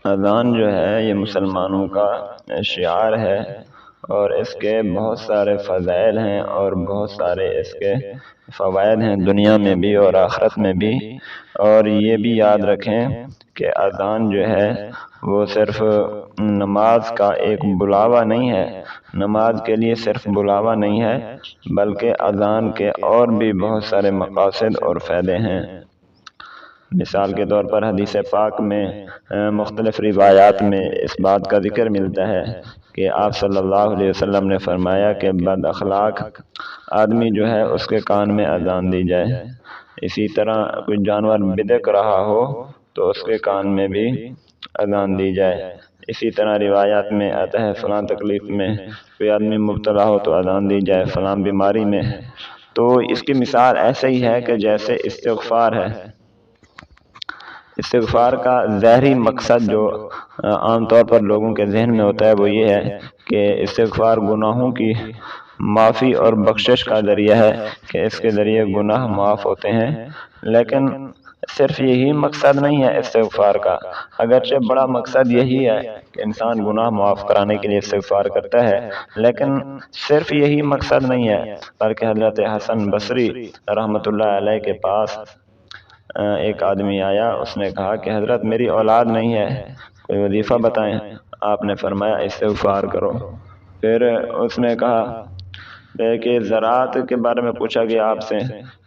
اذان جو ہے یہ مسلمانوں کا شعار ہے، اور اس کے بہت سارے فضائل ہیں اور بہت سارے اس کے فوائد ہیں دنیا میں بھی اور آخرت میں بھی۔ اور یہ بھی یاد رکھیں کہ اذان جو ہے وہ صرف نماز کا ایک بلاوا نہیں ہے، نماز کے لیے صرف بلاوا نہیں ہے، بلکہ اذان کے اور بھی بہت سارے مقاصد اور فائدے ہیں۔ مثال کے طور پر حدیث پاک میں مختلف روایات میں اس بات کا ذکر ملتا ہے کہ آپ صلی اللہ علیہ وسلم نے فرمایا کہ بد اخلاق آدمی جو ہے اس کے کان میں اذان دی جائے۔ اسی طرح کوئی جانور بدک رہا ہو تو اس کے کان میں بھی اذان دی جائے۔ اسی طرح روایات میں آتا ہے فلاں تکلیف میں کوئی آدمی مبتلا ہو تو اذان دی جائے، فلاں بیماری میں۔ تو اس کی مثال ایسے ہی ہے کہ جیسے استغفار ہے۔ استغفار کا ظاہری مقصد جو عام طور پر لوگوں کے ذہن میں ہوتا ہے وہ یہ ہے کہ استغفار گناہوں کی معافی اور بخشش کا ذریعہ ہے کہ اس کے ذریعے گناہ معاف ہوتے ہیں، لیکن صرف یہی مقصد نہیں ہے استغفار کا، اگرچہ بڑا مقصد یہی ہے کہ انسان گناہ معاف کرانے کے لیے استغفار کرتا ہے، لیکن صرف یہی مقصد نہیں ہے، بلکہ حضرت حسن بصری رحمۃ اللہ علیہ کے پاس ایک آدمی آیا، اس نے کہا کہ حضرت میری اولاد نہیں ہے، کوئی وظیفہ بتائیں۔ آپ نے فرمایا استغفار کرو۔ پھر اس نے کہا کہ زراعت کے بارے میں پوچھا گیا آپ سے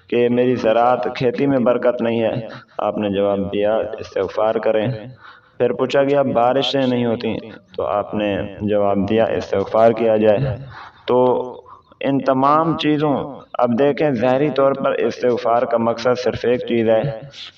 کہ میری زراعت کھیتی میں برکت نہیں ہے، آپ نے جواب دیا استغفار کریں۔ پھر پوچھا گیا بارشیں نہیں ہوتی، تو آپ نے جواب دیا استغفار کیا جائے۔ تو ان تمام چیزوں، اب دیکھیں ظاہری طور پر استغفار کا مقصد صرف ایک چیز ہے،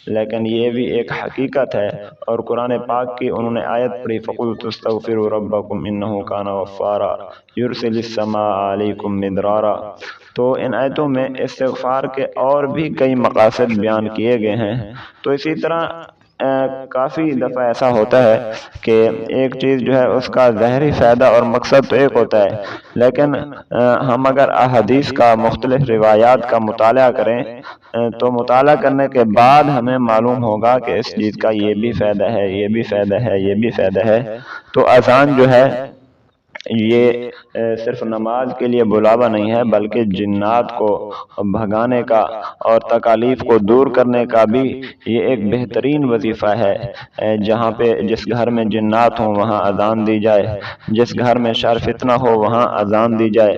لیکن یہ بھی ایک حقیقت ہے، اور قرآن پاک کی انہوں نے آیت پڑھی فَقُلْتُ اسْتَغْفِرُوا رَبَّكُمْ إِنَّهُ كَانَ غَفَّارًا يُرْسِلِ السَّمَاءَ عَلَيْكُمْ مِدْرَارًا۔ تو ان آیتوں میں استغفار کے اور بھی کئی مقاصد بیان کیے گئے ہیں۔ تو اسی طرح کافی دفعہ ایسا ہوتا ہے کہ ایک چیز جو ہے اس کا ظاہری فائدہ اور مقصد تو ایک ہوتا ہے، لیکن ہم اگر احادیث کا مختلف روایات کا مطالعہ کریں تو مطالعہ کرنے کے بعد ہمیں معلوم ہوگا کہ اس چیز کا یہ بھی فائدہ ہے، یہ بھی فائدہ ہے، یہ بھی فائدہ ہے۔ تو اذان جو ہے یہ صرف نماز کے لیے بلاوا نہیں ہے، بلکہ جنات کو بھگانے کا اور تکالیف کو دور کرنے کا بھی یہ ایک بہترین وظیفہ ہے۔ جہاں پہ جس گھر میں جنات ہوں وہاں اذان دی جائے، جس گھر میں شر فتنہ ہو وہاں اذان دی جائے،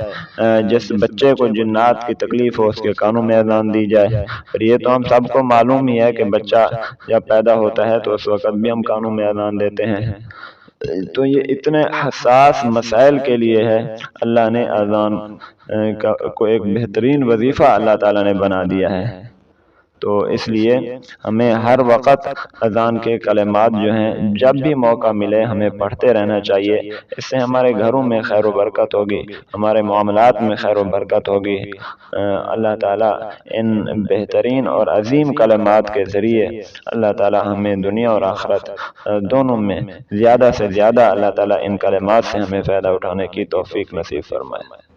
جس بچے کو جنات کی تکلیف ہو اس کے کانوں میں اذان دی جائے۔ اور یہ تو ہم سب کو معلوم ہی ہے کہ بچہ جب پیدا ہوتا ہے تو اس وقت بھی ہم کانوں میں اذان دیتے ہیں۔ تو یہ اتنے حساس مسائل کے لیے ہے، اللہ نے اذان کو ایک بہترین وظیفہ اللہ تعالیٰ نے بنا دیا ہے۔ تو اس لیے ہمیں ہر وقت اذان کے کلمات جو ہیں جب بھی موقع ملے ہمیں پڑھتے رہنا چاہیے۔ اس سے ہمارے گھروں میں خیر و برکت ہوگی، ہمارے معاملات میں خیر و برکت ہوگی۔ اللہ تعالیٰ ان بہترین اور عظیم کلمات کے ذریعے اللہ تعالیٰ ہمیں دنیا اور آخرت دونوں میں زیادہ سے زیادہ اللہ تعالیٰ ان کلمات سے ہمیں فائدہ اٹھانے کی توفیق نصیب فرمائے۔